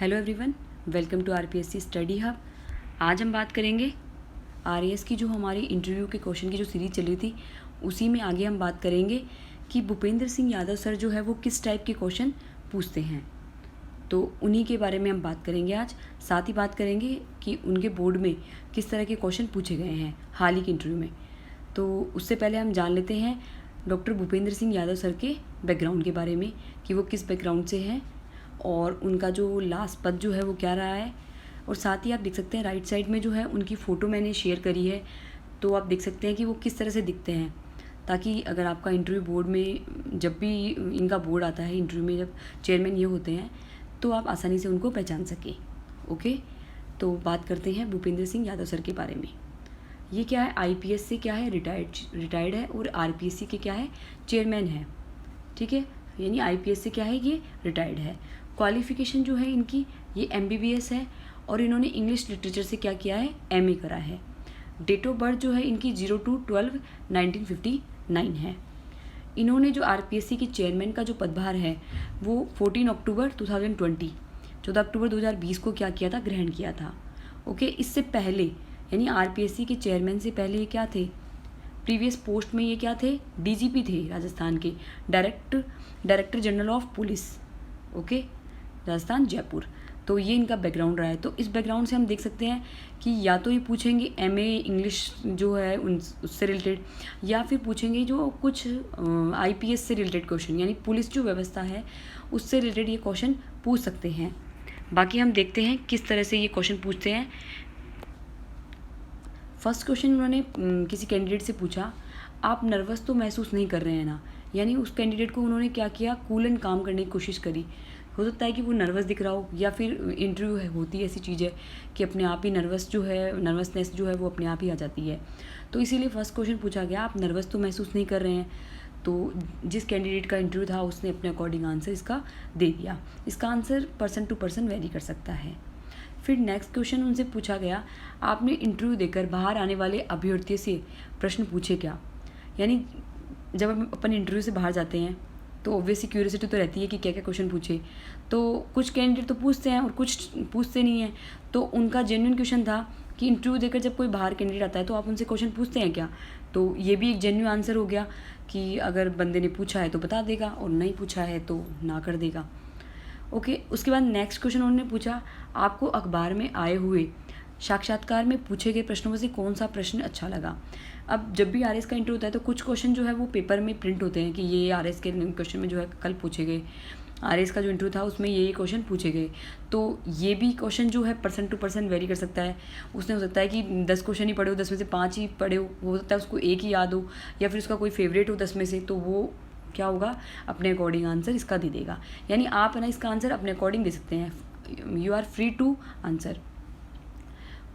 Hello everyone, welcome to RPSC study hub. आज हम बात करेंगे आरएएस की जो हमारी इंटरव्यू के क्वेश्चन की जो सीरीज चल रही थी उसी में आगे हम बात करेंगे कि भूपेंद्र सिंह यादव सर जो है वो किस टाइप के क्वेश्चन पूछते हैं। तो उन्हीं के बारे में हम बात करेंगे आज। साथ ही बात करेंगे कि उनके बोर्ड में किस तरह के क्वेश्चन पूछे गए हैं हाल ही के इंटरव्यू में। तो उससे पहले हम जान लेते हैं डॉक्टर भूपेंद्र सिंह यादव सर के बैकग्राउंड के बारे में कि वो किस बैकग्राउंड से हैं और उनका जो लास्ट पद जो है वो क्या रहा है। और साथ ही आप देख सकते हैं राइट साइड में जो है उनकी फ़ोटो मैंने शेयर करी है, तो आप देख सकते हैं कि वो किस तरह से दिखते हैं, ताकि अगर आपका इंटरव्यू बोर्ड में जब भी इनका बोर्ड आता है, इंटरव्यू में जब चेयरमैन ये होते हैं तो आप आसानी से उनको पहचान सकें। ओके, तो बात करते हैं भूपेंद्र सिंह यादव सर के बारे में। ये क्या है, आईपीएस से क्या है, रिटायर्ड है, और आरपीएससी के क्या है, चेयरमैन है। ठीक है, यानी आईपीएस से क्या है, ये रिटायर्ड है। क्वालिफ़िकेशन जो है इनकी ये एमबीबीएस है और इन्होंने इंग्लिश लिटरेचर से क्या किया है, एमए करा है। डेट ऑफ बर्थ जो है इनकी 02/12/1959 है। इन्होंने जो आरपीएससी के चेयरमैन का जो पदभार है वो 14 अक्टूबर 2020 14 अक्टूबर 2020 को क्या किया था, ग्रहण किया था। ओके, इससे पहले यानी आरपीएससी के चेयरमैन से पहले ये क्या थे, प्रीवियस पोस्ट में ये क्या थे, डीजीपी थे राजस्थान के, director general of police. Okay, Rajasthan Jaipur. तो ये इनका बैकग्राउंड रहा है। तो इस बैकग्राउंड से हम देख सकते हैं कि या तो ये पूछेंगे एमए इंग्लिश जो है उससे रिलेटेड, या फिर पूछेंगे जो कुछ आईपीएस से रिलेटेड क्वेश्चन, यानी पुलिस जो व्यवस्था है उससे रिलेटेड ये क्वेश्चन पूछ सकते हैं। बाकी हम देखते हैं किस तरह से ये क्वेश्चन पूछते हैं। फर्स्ट क्वेश्चन उन्होंने किसी कैंडिडेट से पूछा, आप नर्वस तो महसूस नहीं कर रहे हैं ना। यानी उस कैंडिडेट को उन्होंने क्या किया, कूल एंड काम करने की कोशिश करी। हो सकता है कि वो नर्वस दिख रहा हो, या फिर इंटरव्यू है, होती है ऐसी चीज़ है कि अपने आप ही नर्वसनेस जो है वो अपने आप ही आ जाती है। तो इसीलिए फर्स्ट क्वेश्चन पूछा गया, आप नर्वस तो महसूस नहीं कर रहे हैं। तो जिस कैंडिडेट का इंटरव्यू था उसने अपने अकॉर्डिंग आंसर इसका दे दिया। इसका answer person to person vary कर सकता है। फिर नेक्स्ट क्वेश्चन उनसे पूछा गया, आपने इंटरव्यू देकर बाहर आने वाले अभ्यर्थियों से प्रश्न पूछे क्या। यानी जब हम अपन इंटरव्यू से बाहर जाते हैं तो ऑब्वियसली क्यूरियोसिटी तो रहती है कि क्या क्या क्वेश्चन पूछे। तो कुछ कैंडिडेट तो पूछते हैं और कुछ पूछते नहीं हैं। तो उनका जेन्युइन क्वेश्चन था कि इंटरव्यू देकर जब कोई बाहर कैंडिडेट आता है तो आप उनसे क्वेश्चन पूछते हैं क्या। तो ये भी एक जेन्युइन आंसर हो गया कि अगर बंदे ने पूछा है तो बता देगा और नहीं पूछा है तो ना कर देगा। ओके, उसके बाद नेक्स्ट क्वेश्चन उन्होंने पूछा, आपको अखबार में आए हुए साक्षात्कार में पूछे गए प्रश्नों में से कौन सा प्रश्न अच्छा लगा। अब जब भी आरएस का इंटरव्यू होता है तो कुछ क्वेश्चन जो है वो पेपर में प्रिंट होते हैं कि ये आरएस के क्वेश्चन में जो है कल पूछे गए, आरएस का जो इंटरव्यू था उसमें ये क्वेश्चन पूछे गए। तो ये भी क्वेश्चन जो है पर्सन टू पर्सन वेरी कर सकता है। उसने हो सकता है कि 10 क्वेश्चन ही पढ़े हो, 10 में से 5 ही पढ़े हो सकता है उसको एक ही याद हो, या फिर उसका कोई फेवरेट हो 10 में से, तो वो क्या होगा, अपने अकॉर्डिंग आंसर इसका दे देगा। यानी आप है ना इसका आंसर अपने अकॉर्डिंग दे सकते हैं, you are free to answer.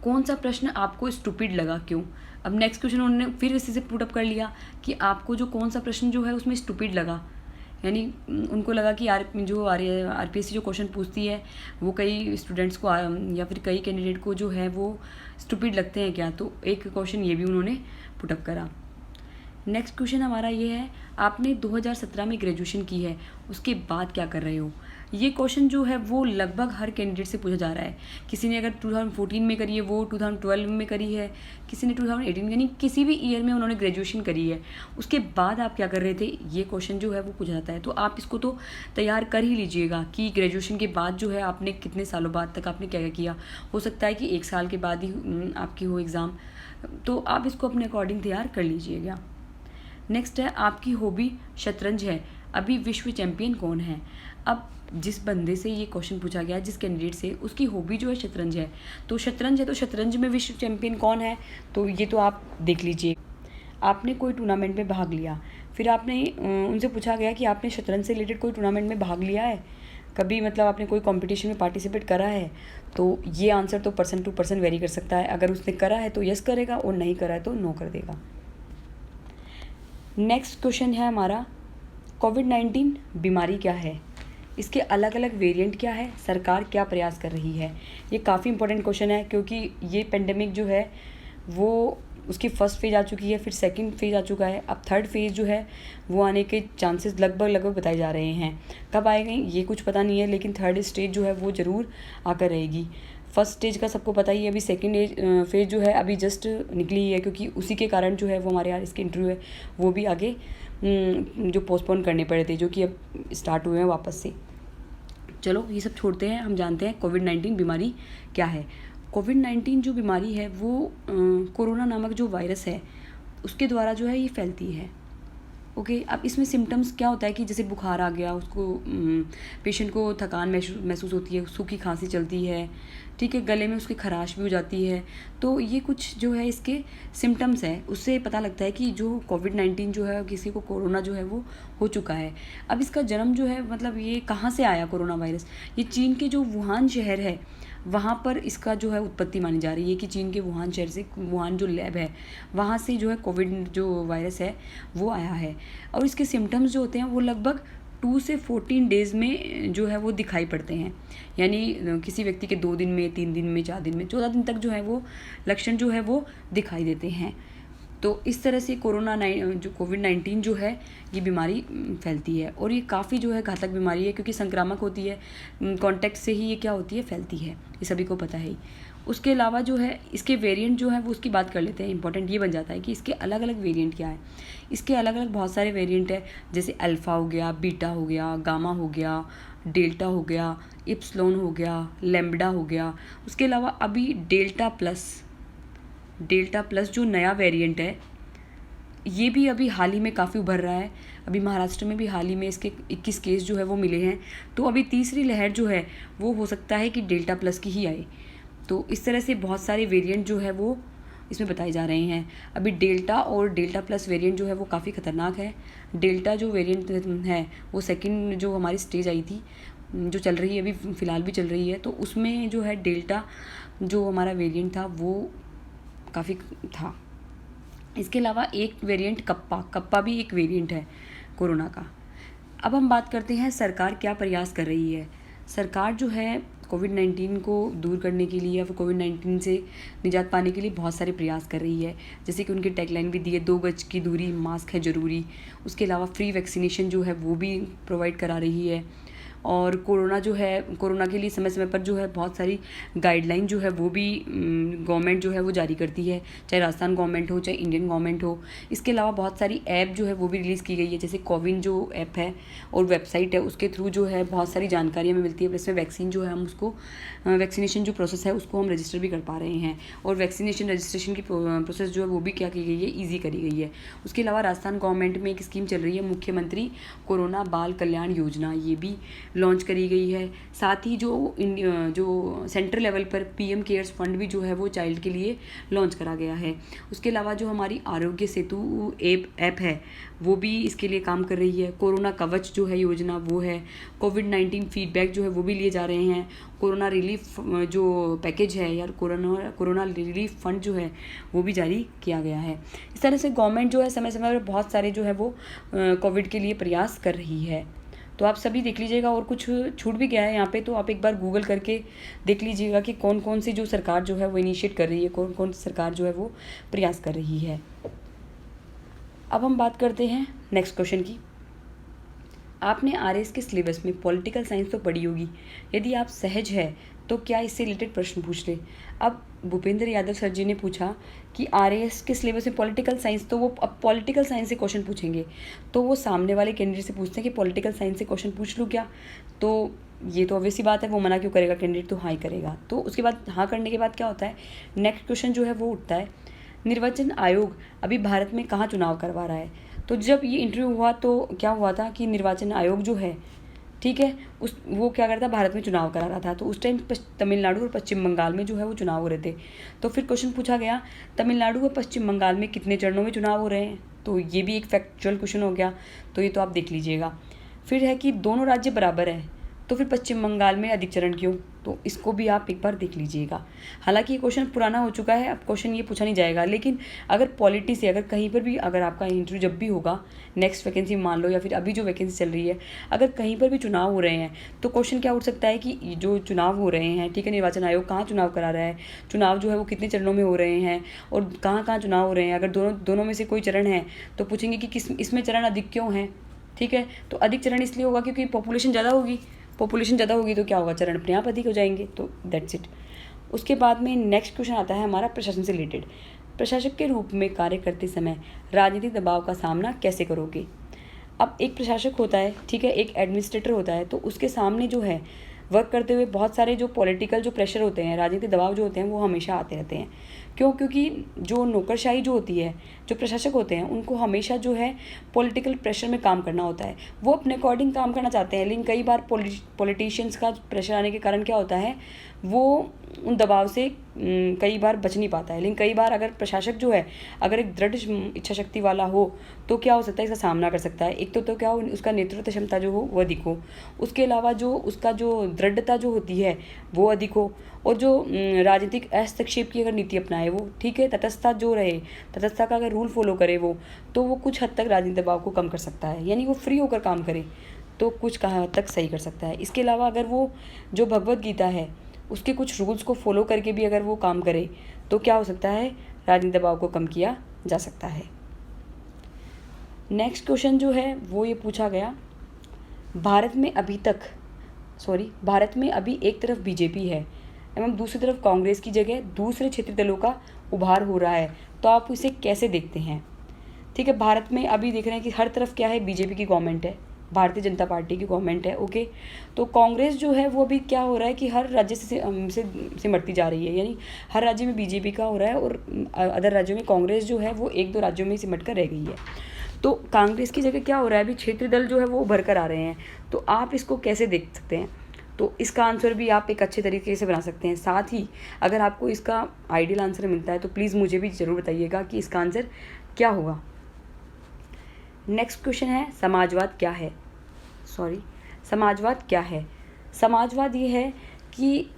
कौन सा प्रश्न आपको स्टूपिड लगा, क्यों। अब नेक्स्ट क्वेश्चन उन्होंने फिर इसी से पुट अप कर लिया कि आपको जो कौन सा प्रश्न जो है उसमें स्टूपिड लगा। यानी उनको लगा कि आरपीएससी जो क्वेश्चन पूछती है वो कई स्टूडेंट्स को या फिर कई कैंडिडेट को जो है वो स्टूपिड लगते हैं क्या। तो एक क्वेश्चन ये भी उन्होंने पुट अप करा। नेक्स्ट क्वेश्चन हमारा ये है, आपने 2017 में ग्रेजुएशन की है, उसके बाद क्या कर रहे हो। ये क्वेश्चन जो है वो लगभग हर कैंडिडेट से पूछा जा रहा है। किसी ने अगर 2014 में करी है, वो 2012 में करी है, किसी ने 2018, यानी किसी भी ईयर में उन्होंने ग्रेजुएशन करी है, उसके बाद आप क्या कर रहे थे, ये क्वेश्चन जो है वो पूछा जाता है। तो आप इसको तो तैयार कर ही लीजिएगा कि ग्रेजुएशन के बाद जो है आपने कितने सालों बाद तक आपने क्या क्या किया। हो सकता है कि 1 साल के बाद ही आपकी हो एग्ज़ाम, तो आप इसको अपने अकॉर्डिंग तैयार कर लीजिएगा। नेक्स्ट है, आपकी हॉबी शतरंज है, अभी विश्व चैंपियन कौन है। अब जिस बंदे से ये क्वेश्चन पूछा गया, जिस कैंडिडेट से, उसकी हॉबी जो है शतरंज है, तो शतरंज में विश्व चैंपियन कौन है, तो ये तो आप देख लीजिए। आपने कोई टूर्नामेंट में भाग लिया, फिर आपने उनसे पूछा गया कि आपने शतरंज से रिलेटेड कोई टूर्नामेंट में भाग लिया है कभी, मतलब आपने कोई कंपटीशन में पार्टिसिपेट करा है। तो ये आंसर तो पर्सन टू पर्सन वेरी कर सकता है। अगर उसने करा है तो यस करेगा और नहीं करा है तो नो कर देगा। नेक्स्ट क्वेश्चन है हमारा, कोविड-19 बीमारी क्या है, इसके अलग अलग वेरिएंट क्या है, सरकार क्या प्रयास कर रही है। ये काफ़ी इंपॉर्टेंट क्वेश्चन है क्योंकि ये पेंडेमिक जो है वो उसकी फर्स्ट फेज़ आ चुकी है, फिर सेकंड फेज़ आ चुका है, अब थर्ड फेज़ जो है वो आने के चांसेस लगभग बताए जा रहे हैं। कब आएगा ये कुछ पता नहीं है, लेकिन थर्ड स्टेज जो है वो ज़रूर आकर रहेगी। फर्स्ट स्टेज का सबको पता ही है, अभी सेकंड फेज़ जो है अभी जस्ट निकली ही है, क्योंकि उसी के कारण जो है वो हमारे यहाँ इसके इंटरव्यू है वो भी आगे जो पोस्टपोन करने पड़े थे, जो कि अब स्टार्ट हुए हैं वापस से। चलो ये सब छोड़ते हैं, हम जानते हैं कोविड-19 बीमारी क्या है। कोविड-19 जो बीमारी है वो कोरोना नामक जो वायरस है उसके द्वारा जो है ये फैलती है। ओके, अब इसमें सिम्टम्स क्या होता है कि जैसे बुखार आ गया, उसको पेशेंट को थकान महसूस होती है, सूखी खांसी चलती है, ठीक है, गले में उसकी खराश भी हो जाती है। तो ये कुछ जो है इसके सिम्टम्स है, उससे पता लगता है कि जो कोविड-19 जो है, किसी को कोरोना जो है वो हो चुका है। अब इसका जन्म जो है, मतलब ये कहाँ से आया कोरोना वायरस, ये चीन के जो वुहान शहर है वहाँ पर इसका जो है उत्पत्ति मानी जा रही है कि चीन के वुहान शहर से, वुहान जो लैब है वहाँ से जो है कोविड जो वायरस है वो आया है। और इसके सिम्टम्स जो होते हैं वो लगभग 2 से 14 डेज़ में जो है वो दिखाई पड़ते हैं, यानी किसी व्यक्ति के 2 दिन में, 3 दिन में, 4 दिन में, 14 दिन तक जो है वो लक्षण जो है वो दिखाई देते हैं। तो इस तरह से जो कोविड-19 जो है ये बीमारी फैलती है, और ये काफ़ी जो है घातक बीमारी है, क्योंकि संक्रामक होती है, कॉन्टैक्ट से ही ये क्या होती है, फैलती है, ये सभी को पता है ही। उसके अलावा जो है इसके वेरिएंट जो है वो उसकी बात कर लेते हैं। इंपॉर्टेंट ये बन जाता है कि इसके अलग अलग वेरिएंट क्या है। इसके अलग अलग बहुत सारे वेरिएंट है, जैसे अल्फ़ा हो गया, बीटा हो गया, गामा हो गया, डेल्टा हो गया, इप्सिलॉन हो गया, लैम्ब्डा हो गया। उसके अलावा अभी डेल्टा प्लस जो नया वेरिएंट है ये भी अभी हाल ही में काफ़ी उभर रहा है। अभी महाराष्ट्र में भी हाल ही में इसके 21 केस जो है वो मिले हैं। तो अभी तीसरी लहर जो है वो हो सकता है कि डेल्टा प्लस की ही आए। तो इस तरह से बहुत सारे वेरिएंट जो है वो इसमें बताए जा रहे हैं। अभी डेल्टा और डेल्टा प्लस वेरिएंट जो है वो काफ़ी ख़तरनाक है। डेल्टा जो वेरिएंट है वो सेकंड जो हमारी स्टेज आई थी, जो चल रही है अभी फ़िलहाल भी चल रही है, तो उसमें जो है डेल्टा जो हमारा वेरिएंट था वो काफ़ी था। इसके अलावा एक वेरिएंट कप्पा भी एक वेरिएंट है कोरोना का। अब हम बात करते हैं सरकार क्या प्रयास कर रही है। सरकार जो है कोविड-19 को दूर करने के लिए या फिर कोविड-19 से निजात पाने के लिए बहुत सारे प्रयास कर रही है। जैसे कि उनकी टैगलाइन भी दी है, 2 गज की दूरी, मास्क है ज़रूरी। उसके अलावा फ्री वैक्सीनेशन जो है वो भी प्रोवाइड करा रही है। और कोरोना के लिए समय समय पर जो है बहुत सारी गाइडलाइन जो है वो भी गवर्नमेंट जो है वो जारी करती है, चाहे राजस्थान गवर्नमेंट हो, चाहे इंडियन गवर्नमेंट हो। इसके अलावा बहुत सारी ऐप जो है वो भी रिलीज़ की गई है, जैसे कोविन जो ऐप है और वेबसाइट है, उसके थ्रू जो है बहुत सारी जानकारी हमें मिलती है। इसमें वैक्सीन जो है हम उसको वैक्सीनेशन जो प्रोसेस है उसको हम रजिस्टर भी कर पा रहे हैं, और वैक्सीनेशन रजिस्ट्रेशन की प्रोसेस जो है वो भी क्या की गई है, ईजी करी गई है। उसके अलावा राजस्थान गवर्नमेंट में एक स्कीम चल रही है, मुख्यमंत्री कोरोना बाल कल्याण योजना, ये भी लॉन्च करी गई है। साथ ही जो सेंट्रल लेवल पर पीएम केयर्स फंड भी जो है वो चाइल्ड के लिए लॉन्च करा गया है। उसके अलावा जो हमारी आरोग्य सेतु ऐप है वो भी इसके लिए काम कर रही है। कोरोना कवच जो है योजना वो है। कोविड-19 फीडबैक जो है वो भी लिए जा रहे हैं। कोरोना रिलीफ जो पैकेज है या कोरोना रिलीफ फंड जो है वो भी जारी किया गया है। इस तरह से गवर्नमेंट जो है समय समय पर बहुत सारे जो है वो कोविड के लिए प्रयास कर रही है। तो आप सभी देख लीजिएगा, और कुछ छूट भी गया है यहाँ पे, तो आप एक बार गूगल करके देख लीजिएगा कि कौन कौन सी जो सरकार जो है वो इनिशिएट कर रही है, कौन कौन सी सरकार जो है वो प्रयास कर रही है। अब हम बात करते हैं नेक्स्ट क्वेश्चन की। आपने आरएस के सिलेबस में पॉलिटिकल साइंस तो पढ़ी होगी, यदि आप सहज है तो क्या इससे रिलेटेड प्रश्न पूछ ले। अब भूपेंद्र यादव सर जी ने पूछा कि आरएस के सिलेबस में पॉलिटिकल साइंस, तो वो अब पॉलिटिकल साइंस से क्वेश्चन पूछेंगे, तो वो सामने वाले कैंडिडेट से पूछते हैं कि पॉलिटिकल साइंस से क्वेश्चन पूछ लूँ क्या। तो ये तो ऑब्वियस सी बात है, वो मना क्यों करेगा, कैंडिडेट तो हाँ ही करेगा। तो उसके बाद हाँ करने के बाद क्या होता है, नेक्स्ट क्वेश्चन जो है वो उठता है, निर्वाचन आयोग अभी भारत में कहाँ चुनाव करवा रहा है। तो जब ये इंटरव्यू हुआ तो क्या हुआ था कि निर्वाचन आयोग जो है, ठीक है, वो क्या करता, भारत में चुनाव करा रहा था। तो उस टाइम तमिलनाडु और पश्चिम बंगाल में जो है वो चुनाव हो रहे थे। तो फिर क्वेश्चन पूछा गया, तमिलनाडु और पश्चिम बंगाल में कितने चरणों में चुनाव हो रहे हैं। तो ये भी एक फैक्चुअल क्वेश्चन हो गया, तो ये तो आप देख लीजिएगा। फिर है कि दोनों राज्य बराबर है, तो फिर पश्चिम बंगाल में अधिक चरण क्यों? तो इसको भी आप एक बार देख लीजिएगा। हालांकि ये क्वेश्चन पुराना हो चुका है, अब क्वेश्चन ये पूछा नहीं जाएगा, लेकिन अगर पॉलिटी से अगर कहीं पर भी अगर आपका इंटरव्यू जब भी होगा नेक्स्ट वैकेंसी मान लो या फिर अभी जो वैकेंसी चल रही है, अगर कहीं पर भी चुनाव हो रहे हैं तो क्वेश्चन क्या उठ सकता है कि जो चुनाव हो रहे हैं, ठीक है, निर्वाचन आयोग कहाँ चुनाव करा रहा है, चुनाव जो है वो कितने चरणों में हो रहे हैं और कहाँ कहाँ चुनाव हो रहे हैं। अगर दोनों में से कोई चरण है तो पूछेंगे कि किस इसमें चरण अधिक क्यों है, ठीक है। तो अधिक चरण इसलिए होगा क्योंकि पॉपुलेशन ज़्यादा होगी तो क्या होगा, चरण अपने आप अधिक हो जाएंगे। तो दैट्स इट। उसके बाद में नेक्स्ट क्वेश्चन आता है हमारा प्रशासन से रिलेटेड। प्रशासक के रूप में कार्य करते समय राजनीतिक दबाव का सामना कैसे करोगे? अब एक प्रशासक होता है, ठीक है, एक एडमिनिस्ट्रेटर होता है, तो उसके सामने जो है वर्क करते हुए बहुत सारे जो पॉलिटिकल जो प्रेशर होते हैं, राजनीतिक दबाव जो होते हैं वो हमेशा आते रहते हैं। क्यों? क्योंकि जो नौकरशाही जो होती है, जो प्रशासक होते हैं उनको हमेशा जो है पॉलिटिकल प्रेशर में काम करना होता है। वो अपने अकॉर्डिंग काम करना चाहते हैं, लेकिन कई बार पॉलिटिशियंस का प्रेशर आने के कारण क्या होता है, वो उन दबाव से कई बार बच नहीं पाता है। लेकिन कई बार अगर प्रशासक जो है अगर एक दृढ़ इच्छा शक्ति वाला हो तो क्या हो सकता है, इसका सामना कर सकता है। एक तो क्या हो, उसका नेतृत्व क्षमता जो हो वो अधिक हो, उसके अलावा जो उसका जो दृढ़ता जो होती है वो अधिक हो, और जो राजनीतिक हस्तक्षेप की अगर नीति अपनाए वो, ठीक है, तटस्थता जो रहे, तटस्थता का अगर रूल फॉलो करे वो, तो वो कुछ हद तक राजनीतिक दबाव को कम कर सकता है। यानी वो फ्री होकर काम करे तो कुछ हद तक सही कर सकता है। इसके अलावा अगर वो जो भगवत गीता है उसके कुछ रूल्स को फॉलो करके भी अगर वो काम करे तो क्या हो सकता है, राजनीतिक दबाव को कम किया जा सकता है। नेक्स्ट क्वेश्चन जो है वो ये पूछा गया, भारत में अभी एक तरफ बीजेपी है एवं दूसरी तरफ कांग्रेस की जगह दूसरे क्षेत्रीय दलों का उभार हो रहा है, तो आप इसे कैसे देखते हैं? ठीक है, भारत में अभी देख रहे हैं कि हर तरफ क्या है, बीजेपी की गवर्नमेंट है, भारतीय जनता पार्टी की गवर्नमेंट है, ओके। तो कांग्रेस जो है वो अभी क्या हो रहा है कि हर राज्य से सिमटती जा रही है, यानी हर राज्य में बीजेपी का हो रहा है और अदर राज्यों में कांग्रेस जो है वो 1-2 राज्यों में सिमट कर रह गई है। तो कांग्रेस की जगह क्या हो रहा है, अभी क्षेत्रीय दल जो है वो उभर कर आ रहे हैं, तो आप इसको कैसे देख सकते हैं? तो इसका आंसर भी आप एक अच्छे तरीके से बना सकते हैं। साथ ही अगर आपको इसका आइडियल आंसर मिलता है तो प्लीज़ मुझे भी ज़रूर बताइएगा कि इसका आंसर क्या होगा। नेक्स्ट क्वेश्चन है, समाजवाद क्या है? समाजवाद ये है कि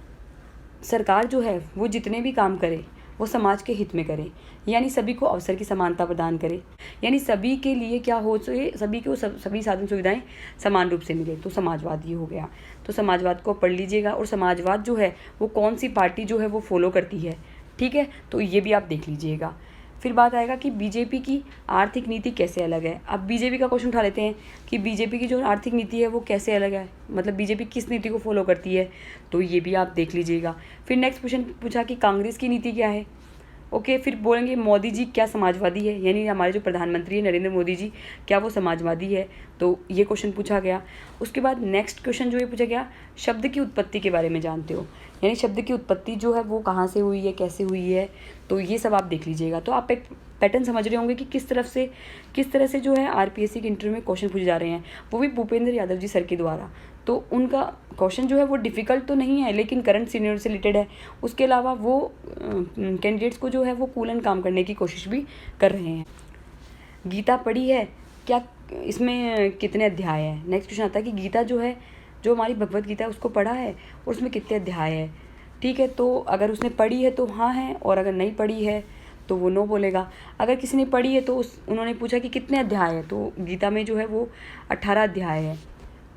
सरकार जो है वो जितने भी काम करे वो समाज के हित में करे, यानी सभी को अवसर की समानता प्रदान करे, यानी सभी के लिए क्या हो सके, सभी को सभी साधन सुविधाएं समान रूप से मिले, तो समाजवाद ये हो गया। तो समाजवाद को पढ़ लीजिएगा, और समाजवाद जो है वो कौन सी पार्टी जो है वो फॉलो करती है, ठीक है, तो ये भी आप देख लीजिएगा। फिर बात आएगा कि बीजेपी की आर्थिक नीति कैसे अलग है। अब बीजेपी का क्वेश्चन उठा लेते हैं कि बीजेपी की जो आर्थिक नीति है वो कैसे अलग है, मतलब बीजेपी किस नीति को फॉलो करती है, तो ये भी आप देख लीजिएगा। फिर नेक्स्ट क्वेश्चन पूछा कि कांग्रेस की नीति क्या है, ओके। फिर बोलेंगे मोदी जी क्या समाजवादी है, यानी हमारे जो प्रधानमंत्री है नरेंद्र मोदी जी क्या वो समाजवादी है, तो ये क्वेश्चन पूछा गया। उसके बाद नेक्स्ट क्वेश्चन जो ये पूछा गया, शब्द की उत्पत्ति के बारे में जानते हो, यानी शब्द की उत्पत्ति जो है वो कहाँ से हुई है, कैसे हुई है, तो ये सब आप देख लीजिएगा। तो आप एक पैटर्न समझ रहे होंगे कि किस तरह से जो है आरपीएससी के इंटरव्यू में क्वेश्चन पूछे जा रहे हैं, वो भी भूपेंद्र यादव जी सर के द्वारा। तो उनका क्वेश्चन जो है वो डिफ़िकल्ट तो नहीं है, लेकिन करंट सीनियर से रिलेटेड है। उसके अलावा वो कैंडिडेट्स को जो है वो कूल एंड काम करने की कोशिश भी कर रहे हैं। गीता पढ़ी है क्या, इसमें कितने अध्याय हैं? नेक्स्ट क्वेश्चन आता है कि गीता जो है, जो हमारी भगवत गीता है उसको पढ़ा है और उसमें कितने अध्याय है, ठीक है। तो अगर उसने पढ़ी है तो हाँ है, और अगर नहीं पढ़ी है तो वो नो बोलेगा। अगर किसी ने पढ़ी है तो उन्होंने पूछा कि कितने अध्याय है, तो गीता में जो है वो 18 अध्याय है,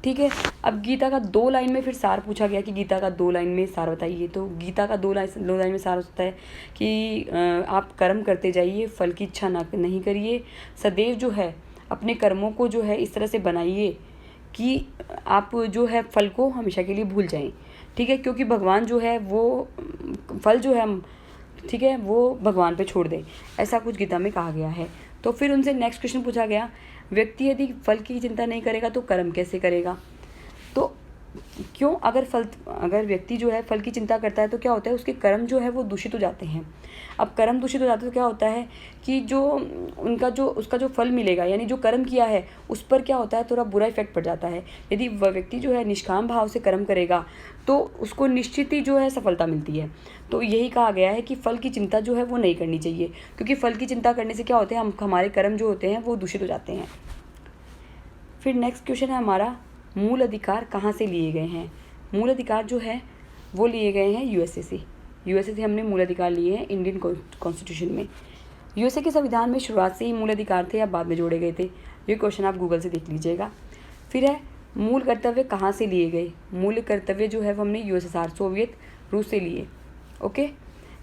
ठीक है। अब गीता का 2 लाइन में फिर सार पूछा गया कि गीता का 2 लाइन में सार बताइए। तो गीता का 2 लाइन में सार होता है कि आप कर्म करते जाइए, फल की इच्छा नहीं करिए, सदैव जो है अपने कर्मों को जो है इस तरह से बनाइए कि आप जो है फल को हमेशा के लिए भूल जाएं, ठीक है, क्योंकि भगवान जो है वो फल जो है हम, ठीक है, वो भगवान पे छोड़ दें, ऐसा कुछ गीता में कहा गया है। तो फिर उनसे नेक्स्ट क्वेश्चन पूछा गया, व्यक्ति यदि फल की चिंता नहीं करेगा तो कर्म कैसे करेगा? तो क्यों, अगर व्यक्ति जो है फल की चिंता करता है तो क्या होता है, उसके कर्म जो है वो दूषित हो जाते हैं। अब कर्म दूषित हो जाते तो क्या होता है कि जो उसका जो फल मिलेगा, यानी जो कर्म किया है उस पर क्या होता है, थोड़ा बुरा इफेक्ट पड़ जाता है। यदि वह व्यक्ति जो है निष्काम भाव से कर्म करेगा तो उसको निश्चित ही जो है सफलता मिलती है। तो यही कहा गया है कि फल की चिंता जो है वो नहीं करनी चाहिए, क्योंकि फल की चिंता करने से क्या होता है, हमारे कर्म जो होते हैं वो दूषित हो जाते हैं। फिर नेक्स्ट क्वेश्चन है हमारा, मूल अधिकार कहाँ से लिए गए हैं? मूल अधिकार जो है वो लिए गए हैं यूएसए से। यूएसए से हमने मूल अधिकार लिए हैं इंडियन कॉन्स्टिट्यूशन में। यूएसए के संविधान में शुरुआत से ही मूल अधिकार थे या बाद में जोड़े गए थे? ये क्वेश्चन आप गूगल से देख लीजिएगा। फिर है मूल कर्तव्य कहाँ से लिए गए? मूल कर्तव्य जो है वो हमने यूएसएसआर सोवियत रूस से लिए। ओके।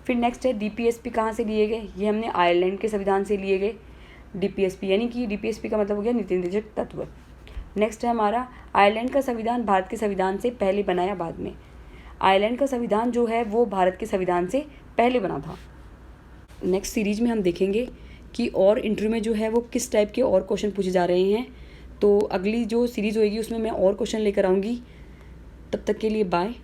फिर नेक्स्ट है डीपीएसपी कहाँ से लिए गए? ये हमने आयरलैंड के संविधान से लिए गए डीपीएसपी, यानी कि डीपीएसपी का मतलब हो गया नीति निर्देशक तत्व। नेक्स्ट है हमारा आयरलैंड का संविधान भारत के संविधान से पहले बना या बाद में? आयरलैंड का संविधान जो है वो भारत के संविधान से पहले बना था। नेक्स्ट सीरीज में हम देखेंगे कि और इंटरव्यू में जो है वो किस टाइप के और क्वेश्चन पूछे जा रहे हैं। तो अगली जो सीरीज़ होएगी उसमें मैं और क्वेश्चन लेकर आऊँगी। तब तक के लिए बाय।